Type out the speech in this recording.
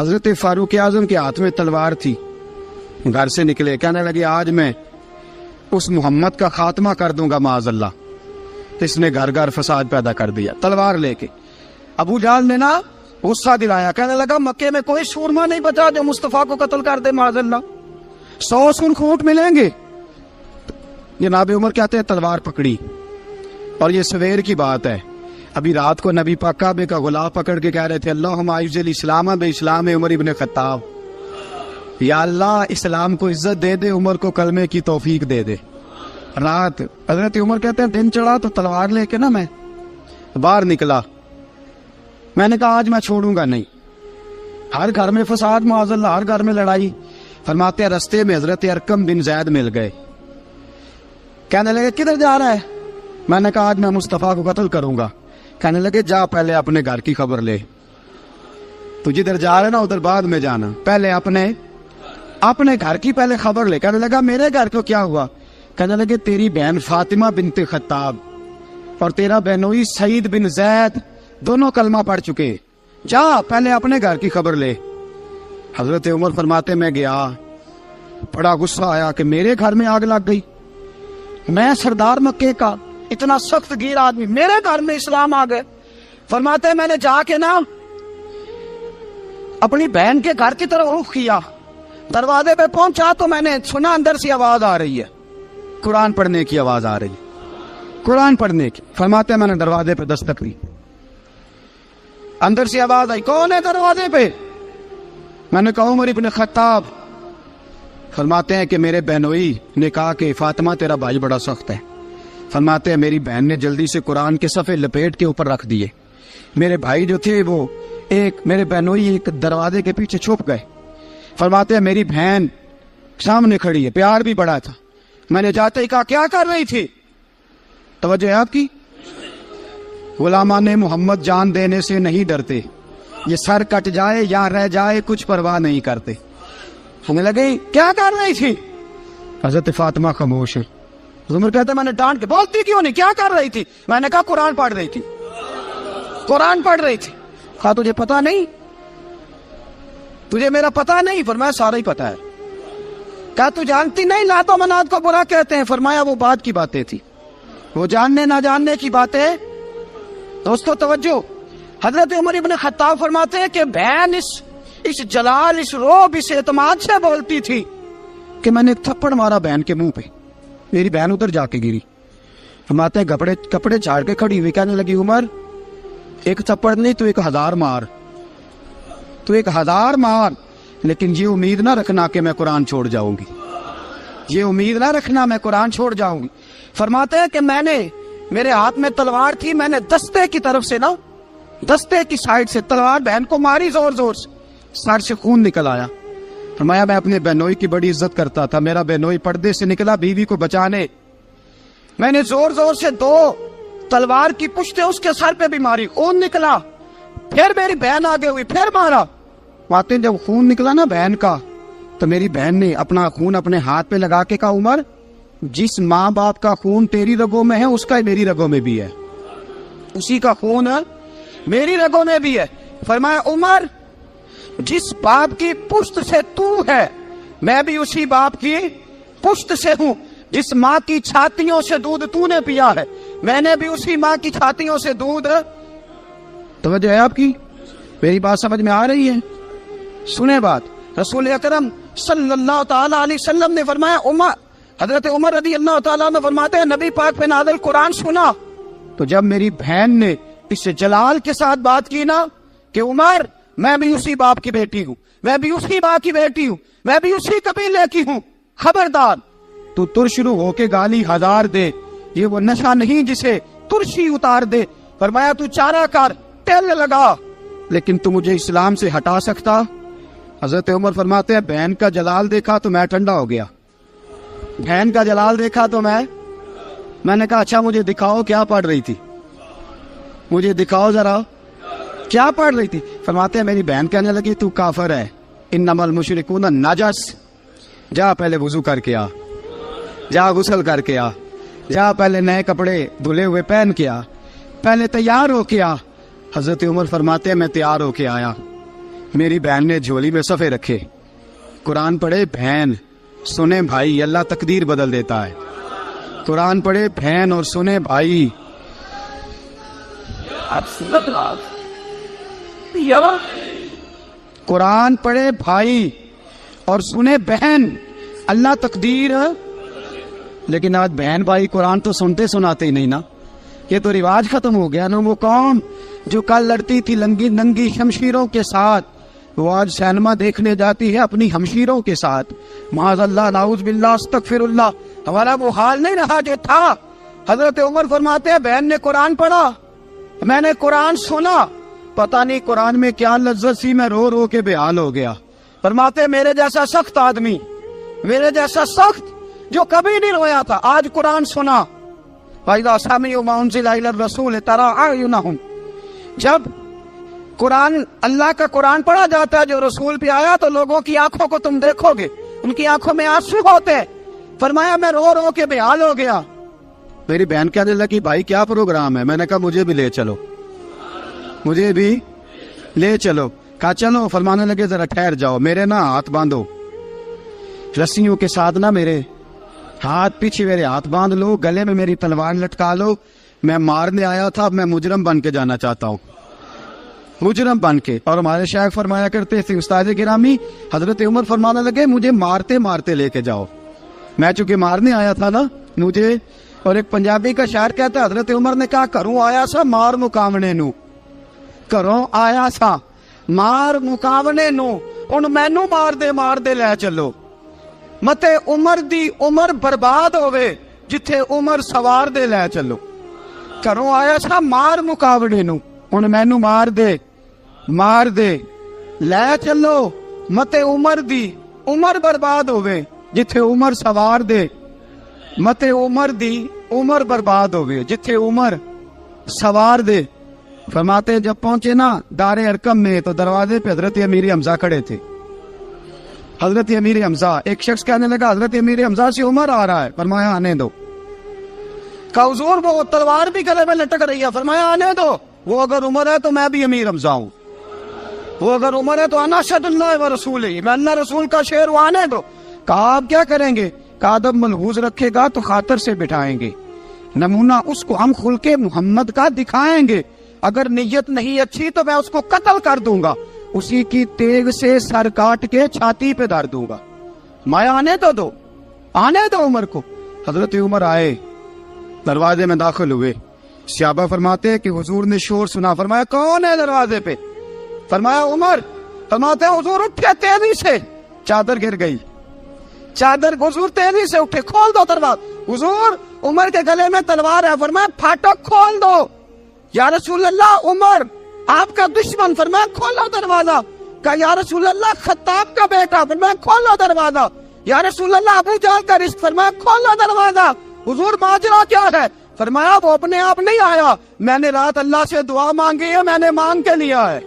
حضرت فاروق اعظم کے ہاتھ میں تلوار تھی، گھر سے نکلے، کہنے لگے آج میں اس محمد کا خاتمہ کر دوں گا معاذ اللہ، اس نے گھر گھر فساد پیدا کر دیا تلوار لے کے۔ ابو جہل نے نا غصہ دلایا، کہنے لگا مکے میں کوئی سورما نہیں بچا جو مصطفیٰ کو قتل کر دے معاذ اللہ، 100 سن کھوٹ ملیں گے۔ جناب عمر کہتے ہیں تلوار پکڑی، اور یہ سویر کی بات ہے، ابھی رات کو نبی پاک کعبے کا غلاف پکڑ کے کہہ رہے تھے اللہم اعز الاسلام باسلام عمر ابن خطاب، یا اللہ اسلام کو عزت دے دے، عمر کو کلمے کی توفیق دے دے۔ رات حضرت عمر کہتے ہیں دن چڑھا تو تلوار لے کے نا میں باہر نکلا، میں نے کہا آج میں چھوڑوں گا نہیں، ہر گھر میں فساد معاذ اللہ، ہر گھر میں لڑائی۔ فرماتے ہیں رستے میں حضرت ارقم بن زید مل گئے، کہنے لگے کدھر جا رہا ہے؟ میں نے کہا آج میں مصطفیٰ کو قتل کروں گا۔ کہنے لگے جا پہلے اپنے گھر کی خبر لے، تو جدھر جا رہے نا ادھر بعد میں جانا، پہلے اپنے گھر کی پہلے خبر لے۔ کہنے لگا میرے گھر کو کیا ہوا؟ کہنے لگے تیری بہن فاطمہ بنت خطاب اور تیرا بہنوئی سعید بن زید دونوں کلمہ پڑھ چکے، جا پہلے اپنے گھر کی خبر لے۔ حضرت عمر فرماتے میں گیا، بڑا غصہ آیا کہ میرے گھر میں آگ لگ گئی، میں سردار مکے کا اتنا سخت گیر آدمی، میرے گھر میں اسلام آ گئے۔ فرماتے میں نے جا کے نا اپنی بہن کے گھر کی طرف رخ کیا، دروازے پہ پہنچا تو میں نے سنا اندر سے آواز آ رہی ہے، قرآن پڑھنے کی آواز آ رہی ہے، قرآن پڑھنے کی۔ فرماتے میں نے دروازے پہ دستک دی، اندر سے آواز آئی کون ہے دروازے پہ؟ میں نے کہا عمر ابن خطاب۔ فرماتے ہیں کہ میرے بہنوئی نے کہا کہ فاطمہ تیرا بھائی بڑا سخت ہے۔ فرماتے ہیں میری بہن نے جلدی سے قرآن کے صفحے لپیٹ کے اوپر رکھ دیے، میرے بھائی جو تھے وہ میرے بہنوئی ایک دروازے کے پیچھے چھپ گئے۔ فرماتے ہیں میری بہن سامنے کھڑی ہے، پیار بھی بڑا تھا، میں نے جاتے ہی کہا کیا کر رہی تھی؟ توجہ ہے آپ کی؟ غلامان محمد جان دینے سے نہیں ڈرتے، یہ سر کٹ جائے یا رہ جائے کچھ پرواہ نہیں کرتے۔ ہمیں لگے کیا کر رہی تھی؟ حضرت فاطمہ خاموش ہے۔ عمر کہتا ہے میں نے ڈانٹ کے، بولتی کیوں نہیں، کیا کر رہی تھی؟ میں نے کہا قرآن پڑھ رہی تھی، قرآن پڑھ رہی تھی۔ کہا تجھے پتا نہیں، تجھے میرا پتا نہیں؟ فرمایا سارا ہی پتا ہے۔ کہا تو جانتی نہیں لات و منات کو برا کہتے ہیں؟ فرمایا وہ بعد کی باتیں تھی، وہ جاننے نہ جاننے کی باتیں۔ دوستو توجہ، حضرت عمر ابن خطاب فرماتے ہیں کہ بہن اس جلال، اس روب، اس اعتماد سے بولتی تھی کہ میں نے ایک تھپڑ مارا بہن کے منہ پہ، میری بہن ادھر جا کے گری۔ فرماتے ہیں کپڑے جھاڑ کے کھڑی ہوئی، کہنے لگی عمر ایک تھپڑ نہیں تو 1000 مار، تو 1000 مار، لیکن یہ امید نہ رکھنا کہ میں قرآن چھوڑ جاؤں گی، یہ امید نہ رکھنا میں قرآن چھوڑ جاؤں گی۔ فرماتے ہیں کہ میرے ہاتھ میں تلوار تھی، میں نے دستے کی طرف سے نا، دستے کی سائڈ سے تلوار بہن کو ماری زور زور سے، سر سے خون نکل آیا۔ فرمایا میں اپنے بہنوئی کی بڑی عزت کرتا تھا، میرا بہنوئی پردے سے نکلا بیوی کو بچانے، میں نے زور زور سے 2 تلوار کی پشتیں اس کے سر پہ بھی ماری، خون نکلا، پھر میری بہن آگے ہوئی، پھر مارا۔ واقعی جب خون نکلا نا بہن کا تو میری بہن نے اپنا خون اپنے ہاتھ پہ لگا کے کہا عمر جس ماں باپ کا خون تیری رگوں میں ہے اس کا میری رگوں میں بھی ہے، اسی کا خون میری رگوں میں بھی ہے۔ فرمایا عمر جس باپ کی پشت سے تو ہے میں بھی اسی باپ کی پشت سے ہوں، جس ماں کی چھاتیوں سے دودھ تو نے پیا ہے میں نے بھی اسی ماں کی چھاتیوں سے دودھ۔ توجہ ہے آپ کی؟ میری بات سمجھ میں آ رہی ہے؟ سنیں بات، رسول اکرم صلی اللہ تعالی علیہ وسلم نے فرمایا، حضرت عمر رضی اللہ تعالیٰ عنہ فرماتے ہیں نبی پاک پہ نازل قرآن سنا تو جب میری بہن نے اس جلال کے ساتھ بات کی نا کہ عمر میں بھی اسی باپ کی بیٹی ہوں، میں بھی اسی ماں کی بیٹی ہوں، میں بھی اسی قبیلے کی ہوں، خبردار تو ترشرو ہو کے گالی 1000 دے، یہ وہ نشہ نہیں جسے ترشی اتار دے۔ فرمایا تو چارہ کر، تیل لگا، لیکن تو مجھے اسلام سے ہٹا سکتا؟ حضرت عمر فرماتے ہیں بہن کا جلال دیکھا تو میں ٹھنڈا ہو گیا، بہن کا جلال دیکھا تو میں نے کہا اچھا مجھے دکھاؤ کیا پڑھ رہی تھی، مجھے دکھاؤ ذرا کیا پڑھ رہی تھی۔ فرماتے ہیں میری بہن کہنے لگی تو کافر ہے، انما المشرکون نجس، جا پہلے وضو کر کے آ، جا غسل کر کے آ، جا پہلے نئے کپڑے دھلے ہوئے پہن کے آ، پہلے تیار ہو کے آ۔ حضرت عمر فرماتے ہیں میں تیار ہو کے آیا، میری بہن نے جھولی میں صفحے رکھے، قرآن پڑھے بہن، سنے بھائی، اللہ تقدیر بدل دیتا ہے۔ قرآن پڑھے بہن اور سنے بھائی، قرآن پڑھے بھائی اور سنے بہن، اللہ تقدیر۔ لیکن آج بہن بھائی قرآن تو سنتے سناتے ہی نہیں نا، یہ تو رواج ختم ہو گیا نا۔ وہ قوم جو کل لڑتی تھی ننگی شمشیروں کے ساتھ، وہ آج سینما دیکھنے جاتی ہے اپنی ہمشیروں کے ساتھ۔ معاذ اللہ، نعوذ باللہ، استغفر اللہ، ہمارا وہ حال نہیں رہا جو تھا۔ حضرت عمر فرماتے ہیں بہن نے قرآن پڑھا، میں نے قرآن سنا، پتہ نہیں قرآن میں کیا لذت سی، میں رو رو کے بے حال ہو گیا۔ فرماتے ہیں میرے جیسا سخت آدمی، میرے جیسا سخت جو کبھی نہیں رویا تھا، آج قرآن سنا۔ فَإِذَا سَمِعُوا مَا أُنزِلَ إِلَى الرَّسُولِ تَرَىٰ أَعْيُنَهُمْ، جب قرآن، اللہ کا قرآن پڑھا جاتا ہے جو رسول پہ آیا، تو لوگوں کی آنکھوں کو تم دیکھو گے، ان کی آنکھوں میں آنسو ہوتے ہیں۔ فرمایا میں رو رو کے بے حال ہو گیا۔ میری بہن کہنے لگی بھائی کیا پروگرام ہے؟ میں نے کہا مجھے بھی لے چلو، مجھے بھی لے چلو۔ کہا چلو۔ فرمانے لگے ذرا ٹھہر جاؤ، میرے نا ہاتھ باندھو رسیوں کے ساتھ، نا میرے ہاتھ پیچھے میرے ہاتھ باندھ لو، گلے میں میری تلوار لٹکا لو، میں مارنے آیا تھا، اب میں مجرم بن کے جانا چاہتا ہوں، مجرم بن کے۔ اور ہمارے شیخ فرمایا کرتے تھے، استاد گرامی حضرت عمر فرمانے لگے مجھے مارتے مارتے لے کے جاؤ، میں چونکہ مارنے آیا تھا نا مجھے۔ اور ایک پنجابی کا شاعر کہتا ہے حضرت عمر نے کہا کروں آیا سا مار مکاونے نو، کروں آیا سا مار مکاونے نو، ان مینو مار دے لے چلو، متے عمر دی عمر برباد ہوئے جتھے عمر سوار دے لے چلو۔ کروں آیا سا مار مکاونے نو، ان مینو مار دے لے چلو، متے عمر دی عمر برباد ہوئے جتھے عمر سوار دے، متے عمر دی عمر برباد ہوئے جتھے عمر سوار دے۔ فرماتے جب پہنچے نا دار ارقم میں تو دروازے پہ حضرت امیر حمزہ کھڑے تھے۔ حضرت امیر حمزہ، ایک شخص کہنے لگا حضرت امیر حمزہ سے عمر آ رہا ہے، فرمایا آنے دو۔ کہا حضور وہ تلوار بھی گلے میں لٹک رہی ہے، فرمایا آنے دو، وہ اگر عمر ہے تو میں بھی امیر حمزہ ہوں، وہ اگر عمر ہے تو انا اشہد اللہ و رسولہ، میں اللہ رسول کا شعر ہوں، آنے دو۔ کہا آپ کیا کریں گے؟ کہا ادب ملحوظ رکھے گا تو خاطر سے بٹھائیں گے، نمونہ اس کو ہم خلق محمد کا دکھائیں گے، اگر نیت نہیں اچھی تو میں اس کو قتل کر دوں گا، اسی کی تیغ سے سر کاٹ کے چھاتی پہ دھر دوں گا، میں آنے تو دو، آنے دو عمر کو۔ حضرت عمر آئے، دروازے میں داخل ہوئے، صحابہ فرماتے ہیں کہ حضور نے شور سنا، فرمایا کون ہے دروازے پہ؟ فرمایا عمر۔ فرماتے ہیں حضور اٹھے تیزی سے، چادر گر گئی، چادر، حضور تیزی سے اٹھے، کھول دو دروازہ۔ حضور عمر کے گلے میں تلوار ہے، فرمایا پھاٹک کھول دو۔ یا رسول اللہ عمر آپ کا دشمن، فرمایا کھولو دروازہ۔ کہا یا رسول اللہ خطاب کا بیٹا، فرمایا کھولو دروازہ۔ یا رسول اللہ ابو جہل کا رشت، فرمایا کھولو دروازہ۔ حضور ماجرا کیا ہے؟ فرمایا وہ اپنے آپ نہیں آیا، میں نے رات اللہ سے دعا مانگی ہے، میں نے مانگ کے لیا ہے۔